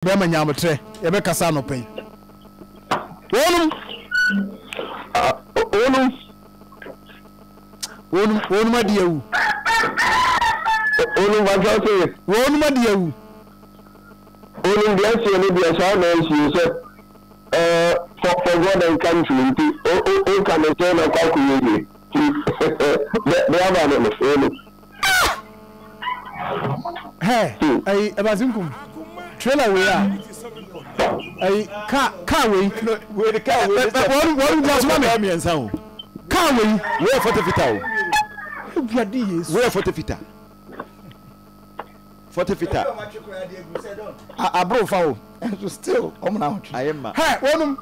Bema nyamotre ebe kasa no pen wonum adiawu Only what I say, wonum adiawu only the answer may be a child for God and country. Oh, can I turn a calculate? They have an hey, I abazunkum trailer we are. Car we the car one glass one me and sound. Car we where for the vital. Where for the vital. I broke foul. And still come out. I am. Hey, one.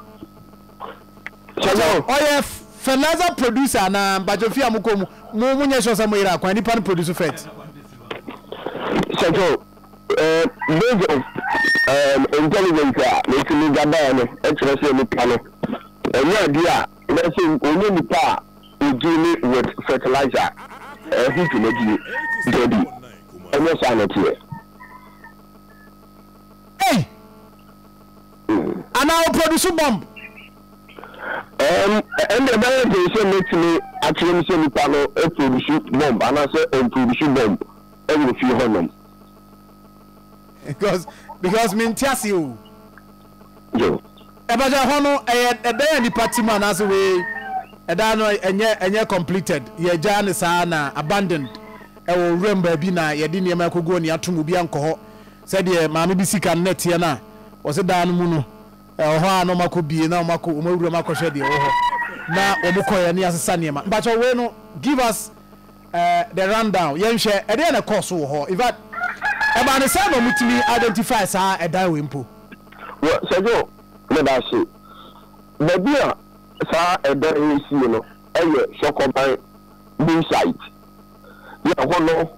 Oh, yeah, Fernaza producer na Bajofia Mukomu. Munya show some way. Kwani pan producer fet. So, major intelligence making me gabane express me plano. And yeah, dear, let's say only the power you give me with fertilizer. Who to make you daddy? And no sanity. Hey! And now produce bomb. And the manager makes me actually say the panel a produce bomb, and I say a produce bomb every few hundred. Because Mintiasi, yo, Ebaja Hono, a day and the party man as a way, a dano and yet completed. Ye Jan is abandoned. I will remember Bina, Yadini Makogoni, Atumubianco. Said ye, Mammy Bisica net yana was a dan muno. No mako be now Mako Mako Shedi. Now Omokoya near Sanyama. But no give us the rundown. Yen share a day and a course or if that about the son of me identify a die wimpo. Well, so let us see. The beer, sir, a day, you know, a shock of my new site. Yeah, no,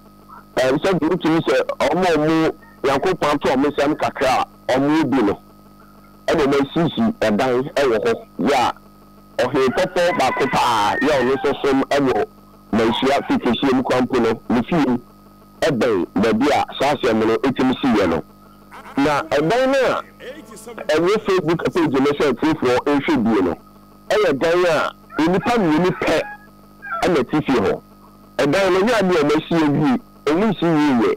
and said you to say, oh, Yanko Panto, Miss M. Kakra, or Mubino. And then see a dying, yeah, or he papa, Bacopa, yeah, also some elbow, may she have 50 company, the few, a day, the beer, Sassia, intimacy yellow. Now, a diner, every Facebook page, you may say 3 for a should be, you know. A diner, in the time you pet, and a TV. A diner, you may see you, and you see you.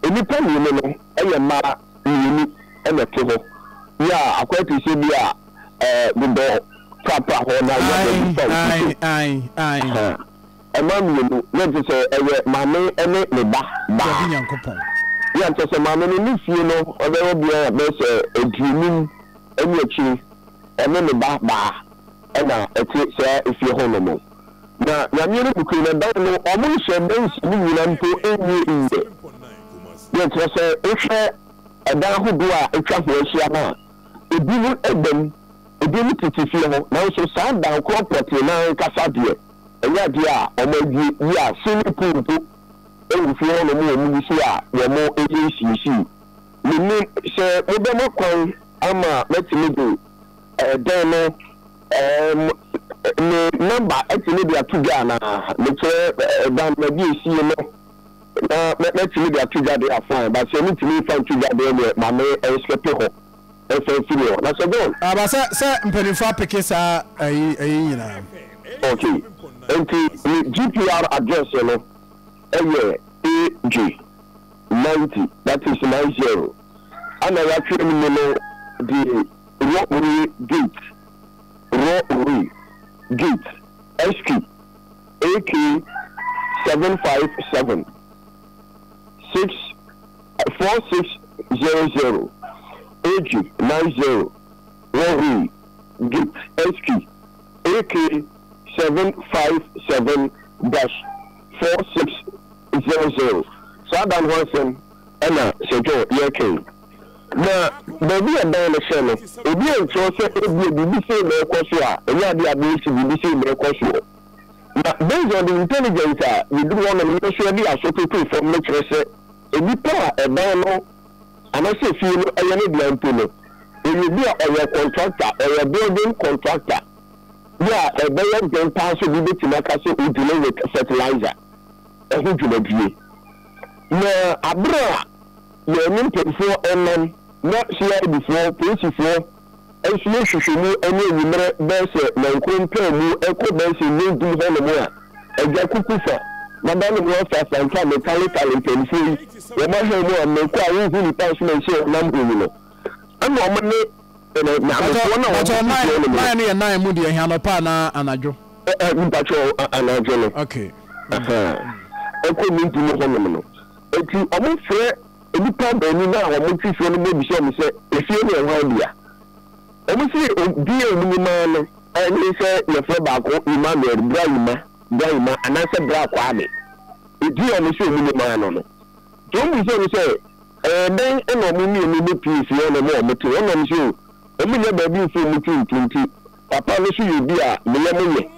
Any time you know, a ma, you and a table. Yeah, quite to see the door proper home. Aye. A man, you let's say, mammy, and me back, young coupon. Yeah, just a mammy, if you know, or there will be a dreaming, and your chief, and then the back bar, and a tip, sir, if you're home. Now, you're looking at that, almost a bench, you want to in there. Yes, if a down who do a transfer, a bill Edem, a bill to feel now so sound down corporate now Cassadia, and yet, yeah, or maybe, yeah, silly pool, and if you want to move, you're more ACC. You mean, sir, Obama coin, I'm let's do a demo, number, actually, they are two Ghana, the down maybe see you. Let's see the trigger they are fine, but you need to leave from trigger there, my man, and escape home. That's a goal. Sir, Penifra Pekesa, okay. And the GPR address, you know, AG 90, that is 90. And I actually know the Rotary Gate, SQ, AK 757. 4600 AG 90 Rory Gate SQ AK 757 4600. So that one Anna Sejo Yake. Now, baby, and then the channel. If you entrust it, it will be the same question, and you have the ability to be the same question. But based on the intelligence, we do want to make sure they are so people from literature. If you power a banner, and I say, feel a young man, if you be a contractor or a building contractor, yeah, a better than pass will be to make us with delay with fertilizer. A huge degree. Now, Abra, your name for MM, na CID for police for ensu no hwehwemu ene enyimere bese na nkrompa mu eko bese ne du ho no mo a eja kukufa madame mo fa sanka mechanical intensity we ma hwe mu ameko a wo hu ni pass na she na mbu no ana o mo ne na na na mu de hia no pa na anadwo mpacho anadwo no okay eko ni du ho no eti o mo fre enipa bani na o mo ti fre no mo bi se o mi se efie ne ho dia o mo si bi e mu ma no ani se ye fre ba ko Emmanuel Brahima anase bra kwa me edi o mo si mu ma no to mu se ben e no mu ni ni PC no mo ti o no mo si o mu ne ba bi fu mu tintinti papa no si ye bi a me ye mu ye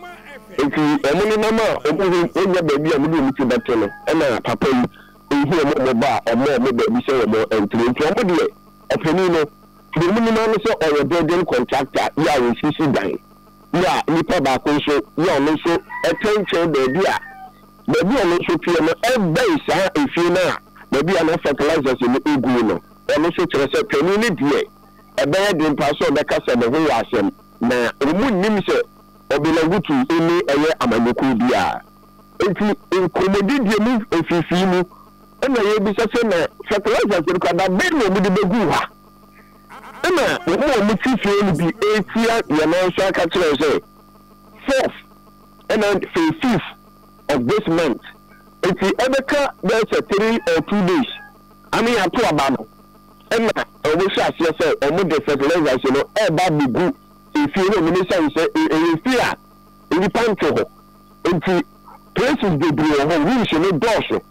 eti o mu ni mama o mu nya ba bi a mu ni mu ti bato no e na papa yi ehu mo ba o mo ba bi se mo entrinti o mo de openi no the minimum so or building contractor ya we sisi dan ya nipa ba ko so ya no so attention baby no so pie no e base ha efie na baby na fertilizers ni egu no e no so kire se peni ni die e be de paso de kasa de ho asem na omu nim se obilagutu ni eye amanyoku bia enti inkomodi die mu ofifi mu na ye bi se na fertilizers ni kada be no mu de begu ha ema mo tifi ni bi etia ya na so aka kire say 4th and 5th of this month eti ebeka there's a 3 or 2 days ami ato abano ema obo sha ase say omo de fertilizer no e ba bigu efi no mi say say efi a eni panto ho enti places de bi ho wi se no doso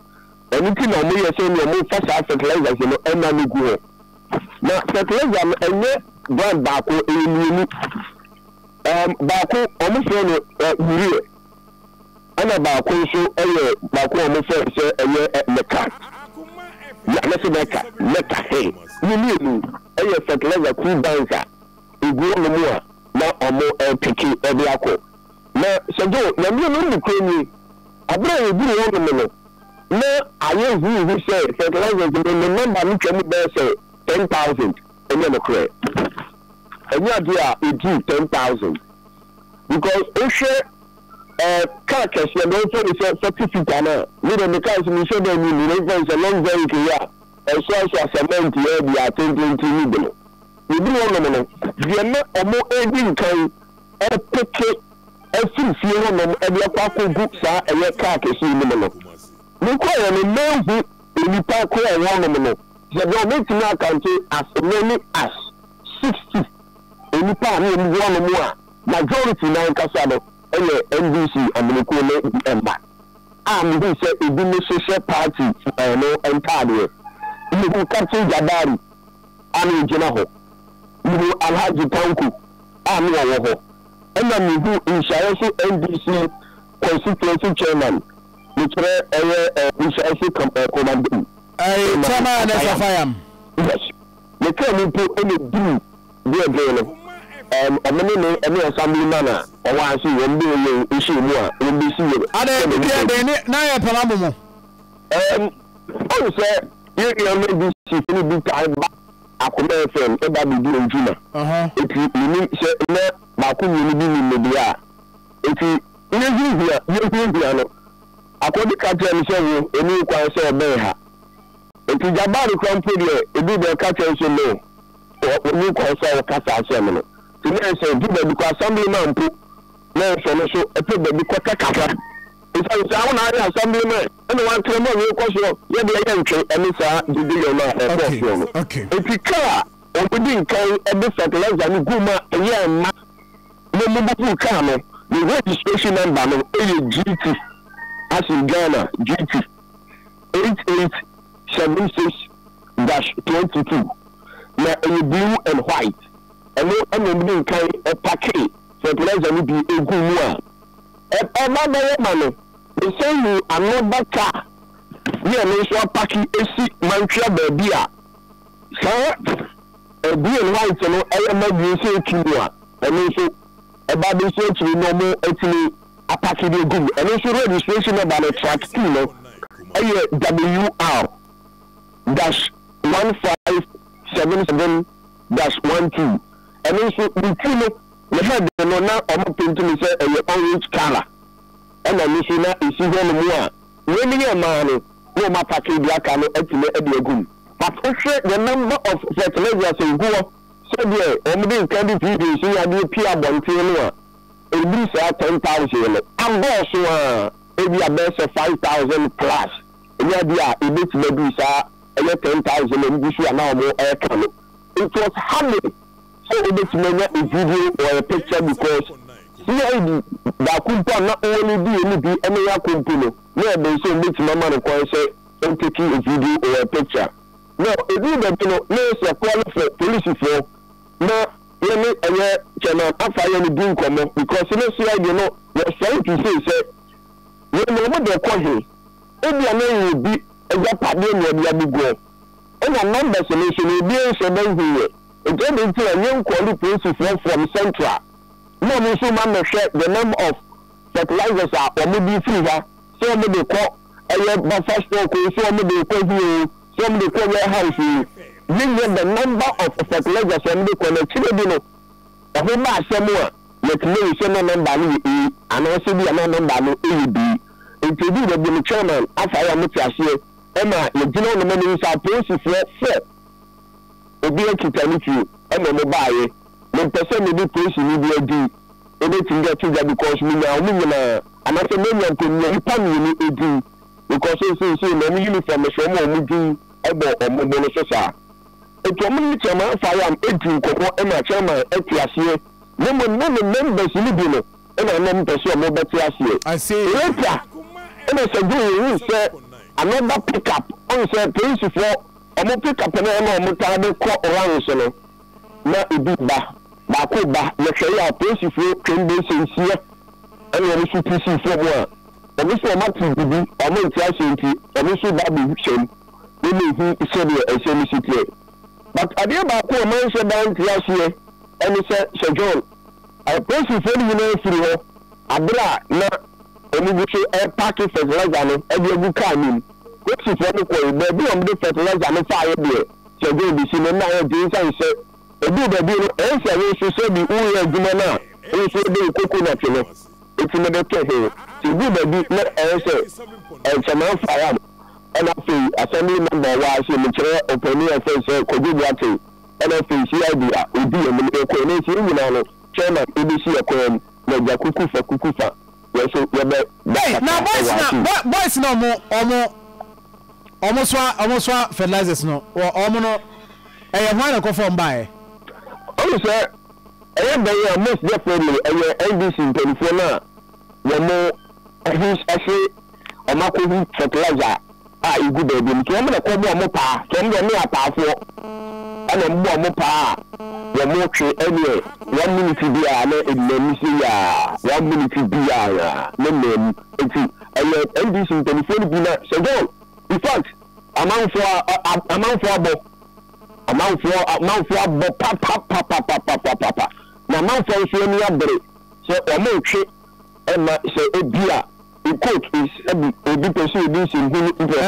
eni ti na omo ye say no omo fasa fertilizer no ema ni gu ho na fertilizer enye brand baako enimu baako omo fe no urea ana baako so eye baako omo fe se eye meka ya na se meka he ni eye fertilizer ku banza egu no mu a na omo piki ebi akọ na sejo na mi no ni kwani abra ebi no no na aye hu se fertilizer no number ni twemu be se 10,000 and then okay. And you are 10,000 because if car cash you don't say certificate now. We don't make us we show them you a long very clear. And so cement here we are 2020. We do no. We are not a more aging kind of picket and feel no every aqua group sa and car cash you no. We call a man who in the park one the government now can say as many as 60 any part in one more majority now kasado NDC American member and we say it be social party no entirely you captain Jabari and Jenaho you Alhaji Tanku and Waho and then you insurance NDC constituency chairman which insurance commandant Chama na Safayam. Yes. The can put any do the again. Any assemblyman or one see one day issue more in this year. Are they na Palamumo? I say, you may be seeing big time back. I come FM, everybody doing Juma. If you need say, Baku will be in media. If you here, I could catch him, any question about enti Jabari kwampo de ebi de ka tension no o ko so ka sa asem no ti na say di be ko assemblyman po na so no so e pe be ko kakaka isa sa wona ari assemblyman ene wan kire mo we ko so ye de ye ntwe eni sa di yo na e ko so okay enti ka o bi nkan e be fertilizer ni guma ye ma no mo bu ka no the registration number no e GT as in Ghana GT 76-22 na blue and white and no kind a packet fertilizer will be a good one. Another man, they say you another car. We are also packing AC Mantra baby. So a blue and white and element you say to and also about the same to normal actually a packet of good and also registration about a track WR-15 77-12 ɛno nso ntu no ne head no na ɔmo paint no sɛ ɛyɛ orange color ɛna no so na esi hɔ no mu a wani yɛ maa no na ɔmo apake bi aka no atumi ɛde agum but wohwɛ the number of fertilizers nkuwɔ sɛdeɛ ɔmo de nka de video si adeɛ pii abɔnten no a ebiri saa 10,000 no abɔɔso a ebi abɛɛ sɛ 5,000 plus ebi adeɛ a ebetumi bi saa ɛyɛ 10,000 ebi so a na ɔmo ɛɛka no it was hard so ebetumi nya a video or a picture because CID baako mpo a na ɔwɔ bi ɛne ya kompo no na ɛbɛn sɛ ebetumi ama no kwan sɛ ɔntaki a video or a picture no ebi bɛbi no na ɛsɛ qualify police for na yɛne ɛyɛ kyɛnɛ afa yɛ no di nkɔmmɔ because no CID no yɛ trying to say sɛ yɛne ɔmo de kɔ he ebi a na yɛ bi ɛgya padeɛ na ɛde abuguɔ ɛna numbers no nso na ebi nso bɛn hu yɛ ɛgya de nti a yɛn nkɔli police from central na ɔmo nso ma mɛhwɛ the number of fertilizers a ɔmo di firi ha sɛ ɔmo de kɔ ɛyɛ buffer stock nso ɔmo de kɔ hio sɛ ɔmo de kɔ warehouse yi yɛnyɛ the number of fertilizers ɔmo de kɔ n'akyire bi no ɛho ba asɛm a yɛtumi yi sɛ no number no yɛ A anaasɛ bi a no number no yɛ B nti ebi wɔ bi no chairman afa yɛ a mo te aseɛ ɛna yɛgyina ɔno mɛni nsa apolisifoɔ fɛ obi akita ne tuo ɛna ɔmo baayɛ mempɛ sɛ mede polisi no bi adi ɛbɛtumi de ato gya because menya ɔmo nyinaa anaasɛ menya mpanyinwa nipa mmienu adi because nsensei na ɔmo uniform hyɛ ɔmo a ɔmo din ɛbɔ ɔmo bo no so saa etu ɔmo ne chairman afa yɛ a edi nkɔkɔ ɛna chairman ɛte aseɛ na mo ne members no bi no ɛna ɔmo mpɛ sɛ ɔmo bɛte aseɛ later ɛna sɛ gye yɛhu sɛ another pickup on say police for omo pickup na omo taa de kɔ orange no na ebi ba ko ba ye hwɛ ya police for twende sensie ɛna omo su PC for mo a omo so omo ti bibi omo nti asenti omo so ba bi hyɛm ne ne hu sɛ de ɛsɛm sitie but adeɛ ba ko omo nhyɛ dan ti aseɛ ɛne sɛ John police for ni na firi hɔ abra na emu bi so party fertilizer no ebi egu car nim kosi fo no ko be bi on the fertilizer no fa ye de se go bi si no na ye din san se ebi be bi no e se we so se bi u ye adwuma na e so de coconut no eti me de to he se bi be bi na e se e chama fa ya and afei assembly member wa se me kire opinion of se kogu biate and afei CID a obi e me ko ne si nyina no chairman ebisi yakom na jakuku fa yes so na boys no almost fertilizers no omo no hwan na kofo mbae o say most definitely NDC telephone na mo his actually omako fertilizer a igu baby nti omo na ko mo pa to mo me apafo ana mbo mo pa ya mo twe ene 1 minute bia na edmisi ya 1 minute bia ya na nem enti NDC telephone bi na so in fact amanfo abo pa na amanfo nso ni abere so omo twe ema se ebia court is ebi person ebi sin hu ni bia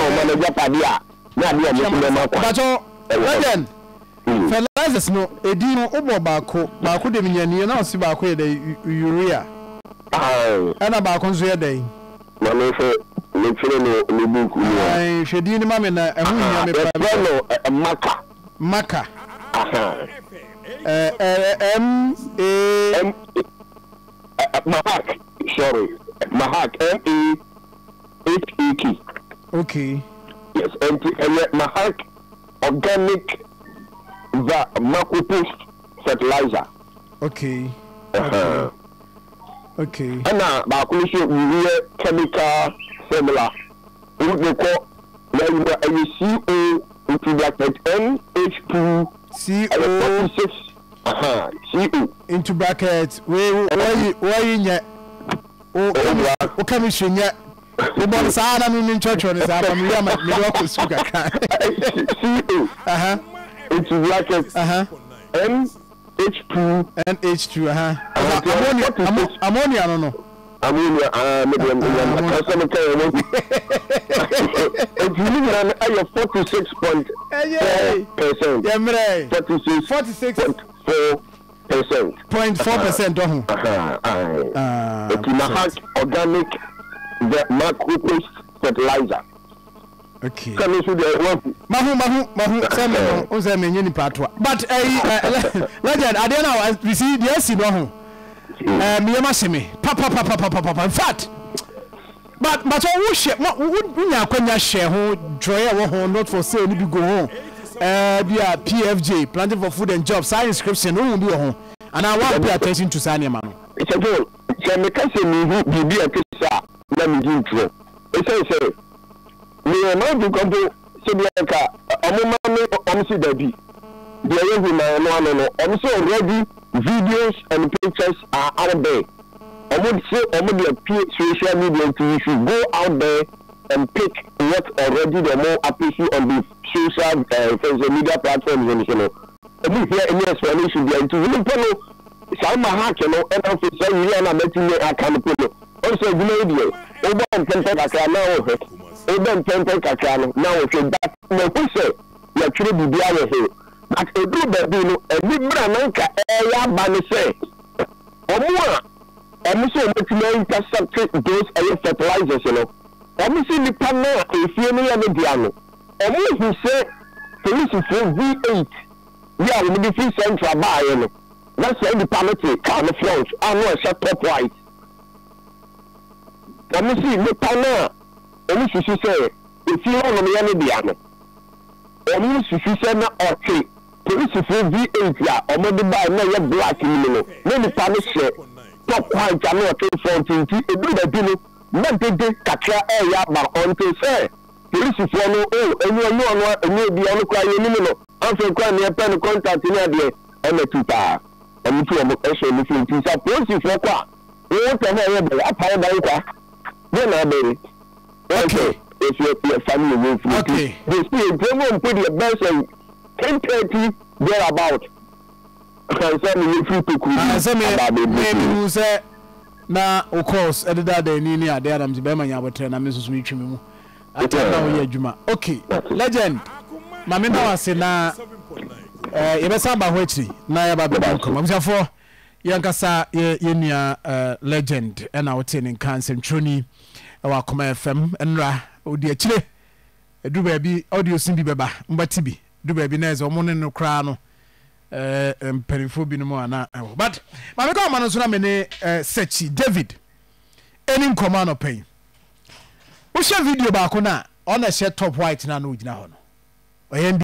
o manager padi a na bia mo so ma kwa Again, fertilizers no edi no obo baako de minyani na osi baako ye de urea ana baako nso ye de na me fe le fere no buku ni ai hwedi ni mame na ehu nya me pa maka Mahak sorry Mahak MAHAK okay yes and Mahak organic macropost fertilizer. Okay. Okay. Ana ba ko so urea chemical formula. We call CO into bracket NH2 CO CO into bracket where nya o chemistry nya o bon sa na mi church on sa fa mi ya me do ko su kaka CO into bracket NH2 ammonia no ammonia medium customer care mo and I 46.4%. Yeah, 46.4%. 0.4% Mahak organic the macro paste fertilizer. Okay. Can you see the mahu say me nyini patwa. But legend I don't know we see the AC no ho. Me ma sheme. Pa. In fact, but who share nya kwanya share ho drawer wo ho not for sale ni bi go ho. Bia PFJ planting for food and jobs sign inscription no bi ho. And I want to pay attention to Sanya man. It's a goal. So me can say me be a kisa na me do true. It's say me no do combo so be aka omuma me see dabi. The way no so already videos and pictures are out there. Social media you should go out there and pick what already the more appreciate on the social media platforms and here any explanation there to really follow some hack and also say you are not making a kind of people. Also, you know, over and Pentecost now, okay, that no person, you actually be able to but a good baby, a big branca, a banner say, or more, and so much intercept those fertilizers, you know. I'm seeing the panel, if you know, the piano, and you say, police for V8. Yeah, we be free central buy, you know. That's why the penalty kind of flows. I know it's a top white. Let me see the panel. And you should say, if you want to be piano, and you should say, okay, police for V8, yeah, or maybe buy no black, you know. Maybe panel say, top white, I know a 14, a good deal, not the catcher area, but on to say, police for no, and you know, and maybe on the cry, you know. After quite near pen contact in the and the tutor and two of the things are positive for qua. Whatever I power by then I baby. Okay, if your family will okay. They still put your best and 10:30 thereabout. Maybe say now of course editor the nini are there I'm the Bema Yabotre and Mrs. Michimu. I tell now ye Juma. Okay, legend. Mami na wase na yebesa ba hwechi na ya ba be kom abusafo yankasa ye nua legend na wote ne kansen troni wa Koma FM enra odi akire edu ba bi audio sim bi beba mbati bi du ba bi na eze omo ne no kra no mperifo bi no mo ana but mami ka ma no so na me ne search David eni nkoma no pen wo share video ba ko na ona share top white na no gina ho no